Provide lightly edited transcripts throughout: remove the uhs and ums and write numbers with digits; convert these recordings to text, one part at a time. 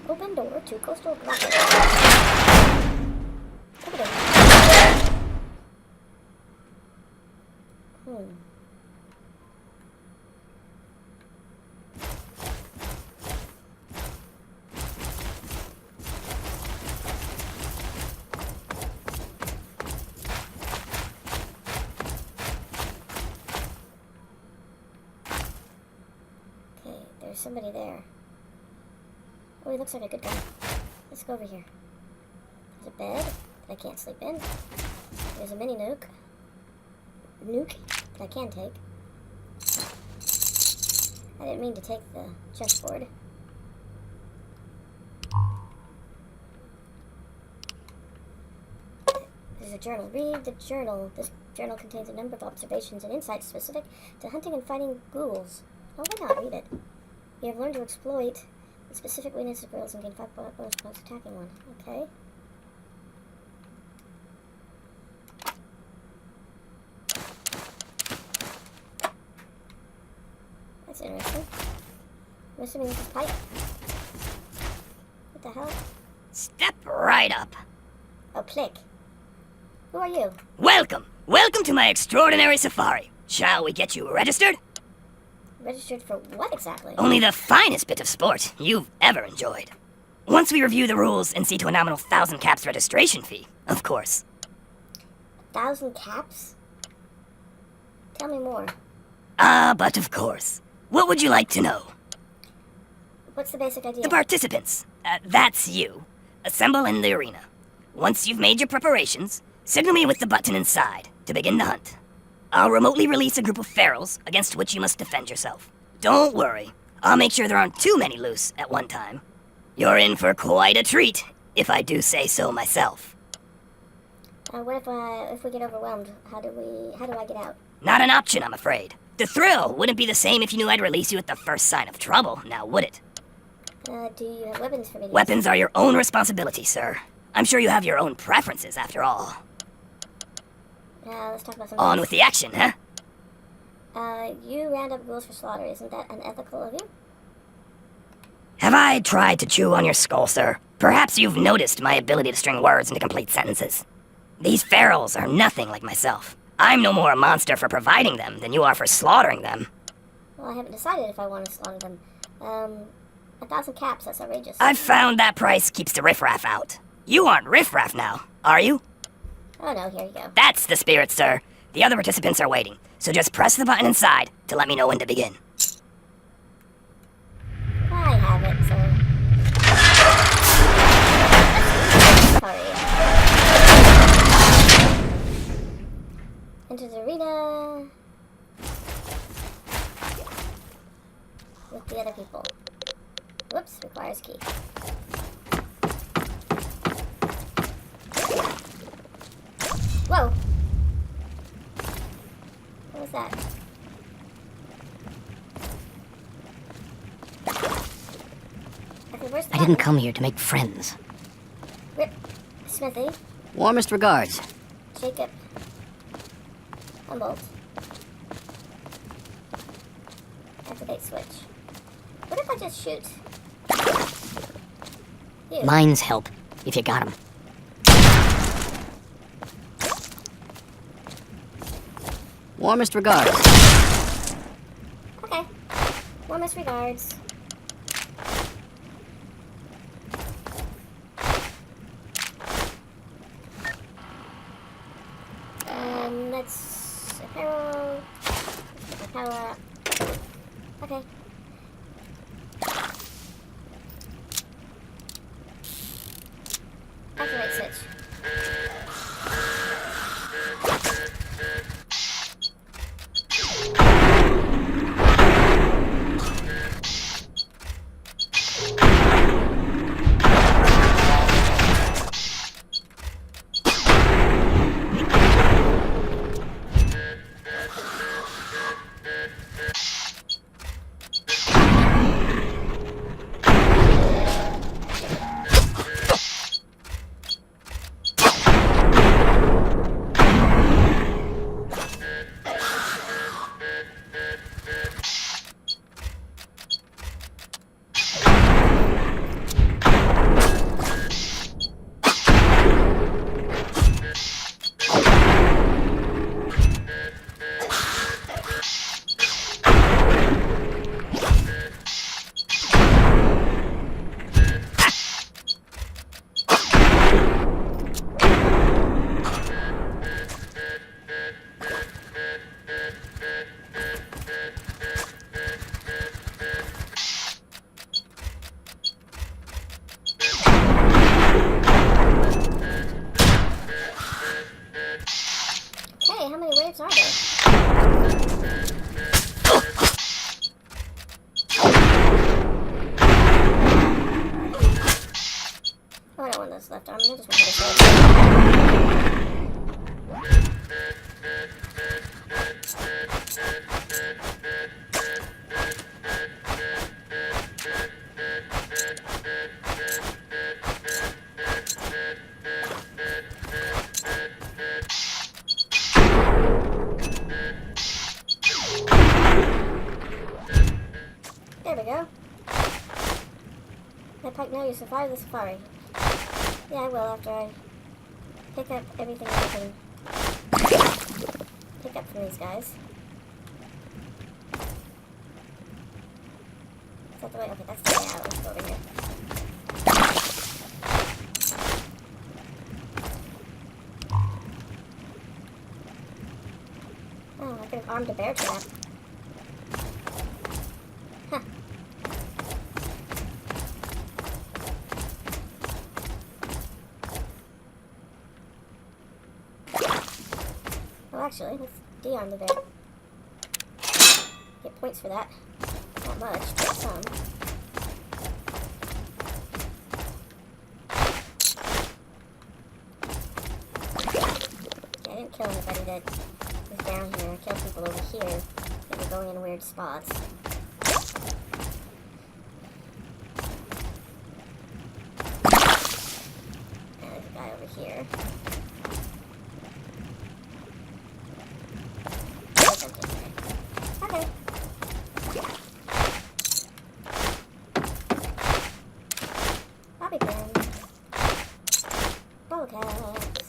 Open door to coastal graphic. Look at it. Okay, there's somebody there. Oh, he looks like a good guy. Let's go over here. There's a bed that I can't sleep in. There's a mini nuke. Nuke that I can take. I didn't mean to take the chessboard. There's a journal. Read the journal. This journal contains a number of observations and insights specific to hunting and fighting ghouls. Oh, why not read it? You have learned to exploit the specific weakness of girls and gain 5 bonus points attacking one. Okay. That's interesting. I'm assuming this is pipe. What the hell? Step right up. Oh, click. Who are you? Welcome. Welcome to my extraordinary safari. Shall we get you registered? Registered for what exactly? Only the finest bit of sport you've ever enjoyed. Once we review the rules and see to a nominal 1,000 caps registration fee, of course. 1,000 caps? Tell me more. But of course. What would you like to know? What's the basic idea? The participants. That's you. Assemble in the arena. Once you've made your preparations, signal me with the button inside to begin the hunt. I'll remotely release a group of ferals against which you must defend yourself. Don't worry. I'll make sure there aren't too many loose at one time. You're in for quite a treat, if I do say so myself. What if we get overwhelmed? How do I get out? Not an option, I'm afraid. The thrill wouldn't be the same if you knew I'd release you at the first sign of trouble, now would it? Do you have weapons for me to use? Weapons are your own responsibility, sir. I'm sure you have your own preferences, after all. Let's talk about something On else. with the action, huh? You round up ghouls for slaughter. Isn't that unethical of you? Have I tried to chew on your skull, sir? Perhaps you've noticed my ability to string words into complete sentences. These ferals are nothing like myself. I'm no more a monster for providing them than you are for slaughtering them. Well, I haven't decided if I want to slaughter them. 1,000 caps, that's outrageous. I've found that price keeps the riffraff out. You aren't riffraff now, are you? Oh no, here you go. That's the spirit, sir. The other participants are waiting, so just press the button inside to let me know when to begin. I have it, sir. Sorry. Enter the arena with the other people. Whoops, requires key. Whoa! What was that? Okay, where's the I didn't button? come here to make friends. Rip. Smithy. Warmest regards. Jacob. Humboldt. Activate switch. What if I just shoot? You. Mines help, if you got 'em. Warmest regards. Okay. Warmest regards. Let's apparel. Apparel. Okay. Activate switch. his left arm, and I just want his head. There we go. Hey, Pike, now you survived the safari. Yeah, I will after I pick up everything I can pick up from these guys. Is that the way? Okay, that's the way out. Let's go over here. Oh, I could have armed a bear trap. Huh. Well, actually, let's de-arm the bear. Get points for that. Not much, but some. Okay, I didn't kill anybody that was down here. I killed people over here that were going in weird spots. And there's a guy over here. Okay. Bobby pins. Bubble caps.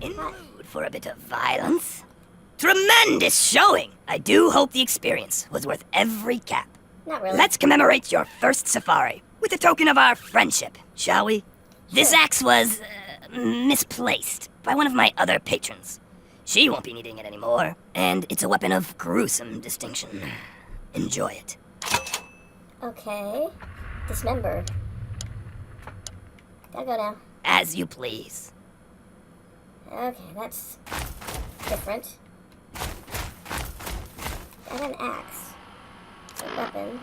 In the mood for a bit of violence? Tremendous showing! I do hope the experience was worth every cap. Not really. Let's commemorate your first safari with a token of our friendship, shall we? This axe was misplaced by one of my other patrons. She won't be needing it anymore, and it's a weapon of gruesome distinction. Enjoy it. Okay. Dismember. Gotta go now. As you please. Okay, that's different. I have an axe. It's a weapon.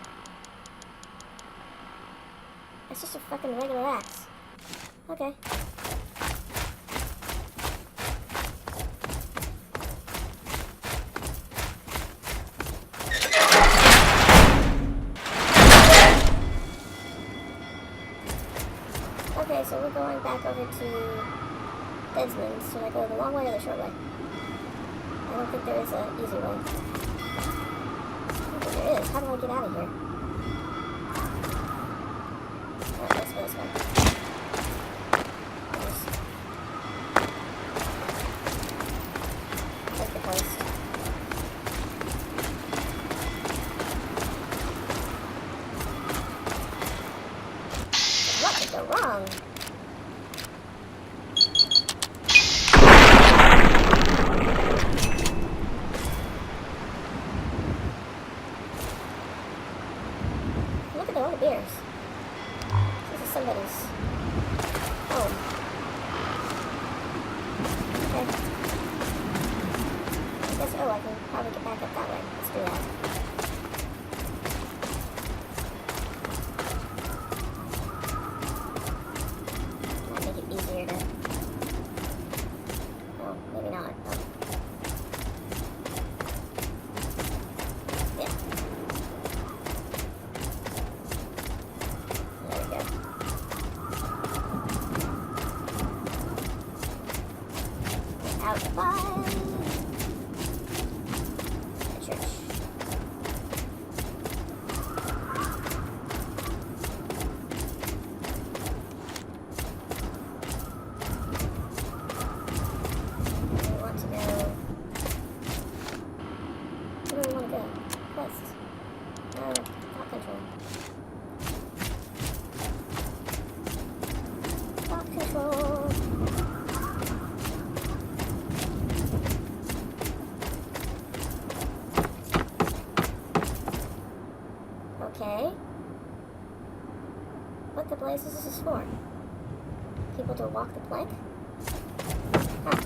That's just a fucking regular axe. Okay. Okay, so we're going back over to Deadsman's. Should I go the long way or the short way? I don't think there is an easy way. I don't think there is. How do I get out of here? Oh, let's go this way. Take the post. What could go wrong? Look at all the beers. This is somebody's home. Okay. I guess, oh, I can probably get back up that way. Let's do that. Might make it easier to... Oh, maybe not. Oh. Yeah. There we go. Out the fire. The church. We want to go. Where do we want to go? Quest. Thought control. Thought control. Okay. What the blazes is this for? People to walk the plank? Huh.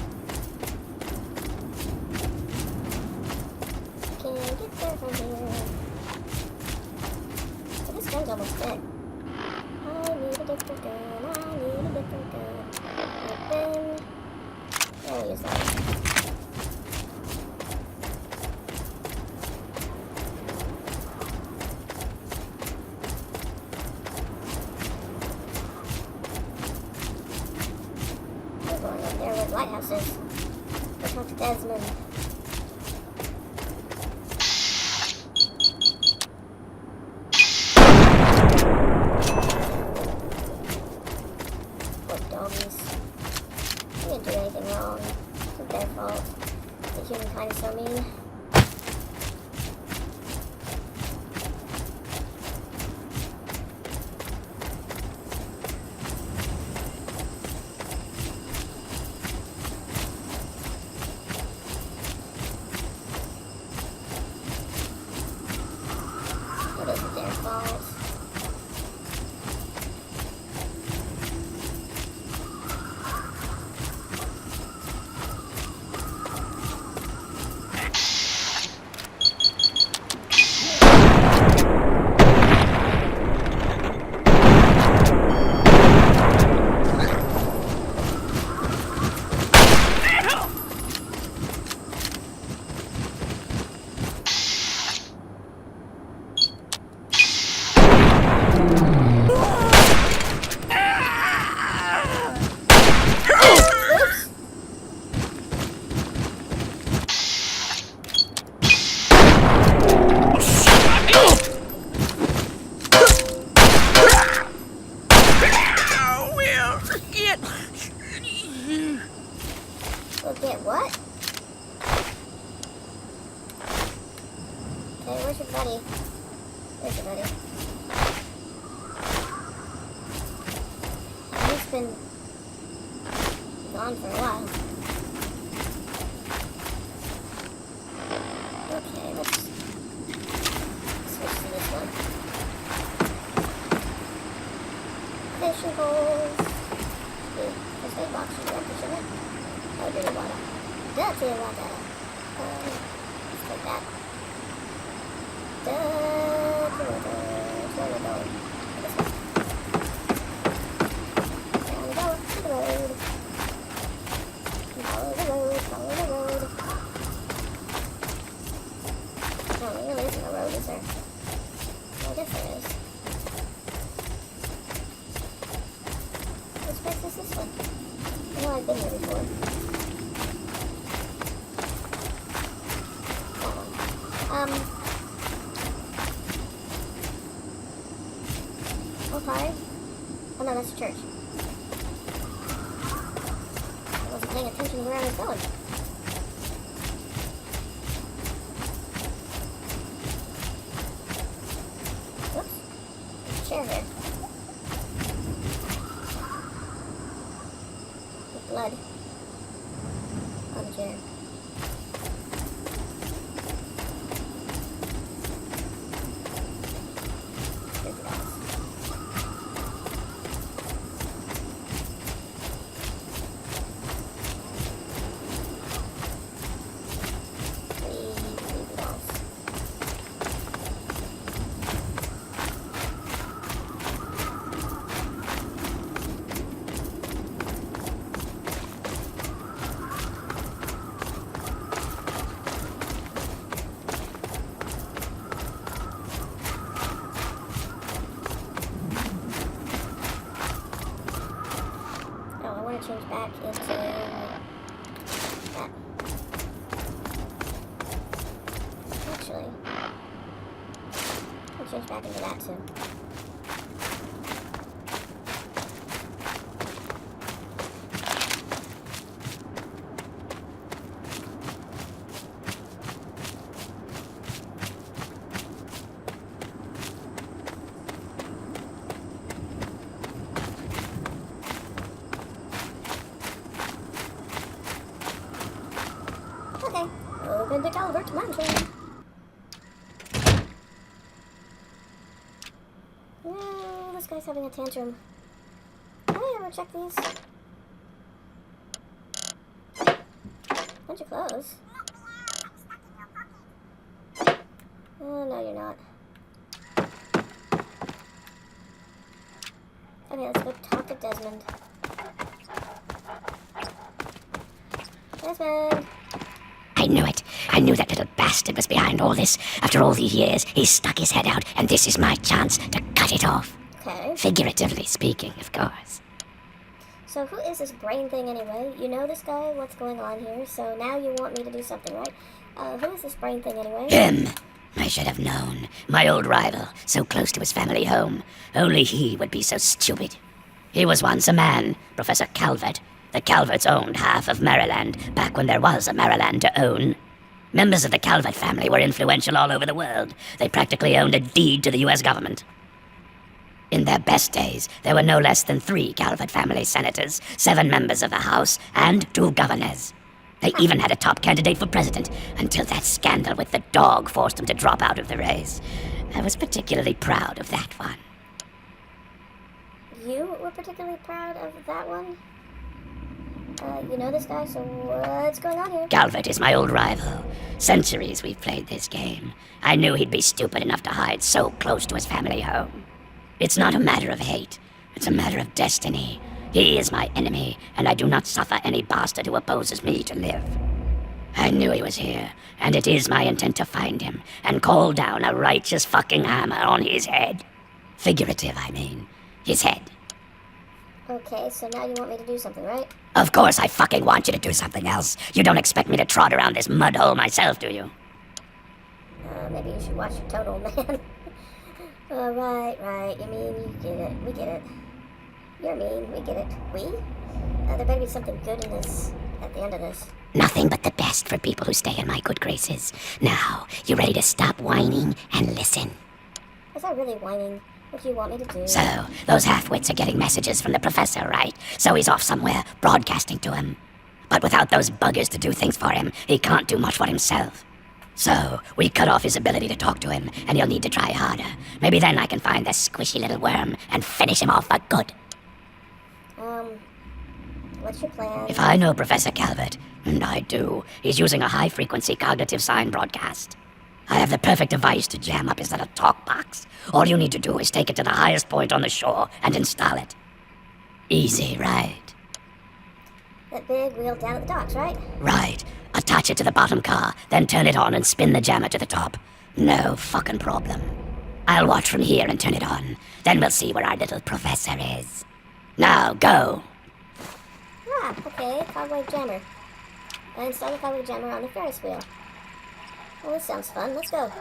I'll use that. We're going up there where the lighthouse is. Go talk to Desmond. Poor doggies. They didn't do anything wrong. It's not their fault. The humankind is so mean. It isn't their fault. Oops! We'll get what? Okay, where's your buddy? There's your buddy. He's been gone for a while. Okay, let's switch to this one. Fishing holes. First aid box should be empty, shouldn't it? Oh, dirty water. Dirty water. Let's take that. Dirty water. Where are we going? This way. Down we go. To the road. Follow the road. Follow the road. No, there really isn't a road, is there? Well, I guess there is. Which place is this one? I know I've been here before. That one. Okay. Oh no, that's the church. I wasn't paying attention to where I was going. Whoops. There's a chair here. With blood on the chair. Here's the dogs. Leave the dolls. Oh, I want to change back into that. Actually, I'll change back into that too. Okay, open the Calvert Mansion. No, this guy's having a tantrum. Can I ever check these? Bunch of clothes. Oh, no, you're not. Okay, let's go talk to Desmond. Desmond! I knew it. I knew that little bastard was behind all this. After all these years, he stuck his head out, and this is my chance to cut it off. Okay. Figuratively speaking, of course. So who is this brain thing anyway? You know this guy? What's going on here? So now you want me to do something, right? Who is this brain thing anyway? Him! I should have known. My old rival, so close to his family home. Only he would be so stupid. He was once a man, Professor Calvert. The Calverts owned half of Maryland, back when there was a Maryland to own. Members of the Calvert family were influential all over the world. They practically owned a deed to the US government. In their best days, there were no less than 3 Calvert family senators, 7 members of the House, and 2 governors. They even had a top candidate for president, until that scandal with the dog forced them to drop out of the race. I was particularly proud of that one. You were particularly proud of that one? You know this guy, so what's going on here? Calvert is my old rival. Centuries we've played this game. I knew he'd be stupid enough to hide so close to his family home. It's not a matter of hate. It's a matter of destiny. He is my enemy, and I do not suffer any bastard who opposes me to live. I knew he was here, and it is my intent to find him and call down a righteous fucking hammer on his head. Figurative, I mean. His head. Okay, so now you want me to do something, right? Of course I fucking want you to do something else. You don't expect me to trot around this mud hole myself, do you? Maybe you should watch your total, man. Right. You mean, you get it. We get it. You're mean. We get it. We? There better be something good in this, at the end of this. Nothing but the best for people who stay in my good graces. Now, you ready to stop whining and listen? Was I really whining? What do you want me to do? So, those half-wits are getting messages from the professor, right? So he's off somewhere, broadcasting to him. But without those buggers to do things for him, he can't do much for himself. So, we cut off his ability to talk to him, and he'll need to try harder. Maybe then I can find the squishy little worm and finish him off for good. What's your plan? If I know Professor Calvert, and I do, he's using a high-frequency cognitive sign broadcast. I have the perfect device to jam up his little talk box. All you need to do is take it to the highest point on the shore and install it. Easy, right? That big wheel down at the docks, right? Right. Attach it to the bottom car, then turn it on and spin the jammer to the top. No fucking problem. I'll watch from here and turn it on. Then we'll see where our little professor is. Now, go! Ah, okay, cowboy jammer. I installed a cowboy jammer on the Ferris wheel. Well, this sounds fun. Let's go.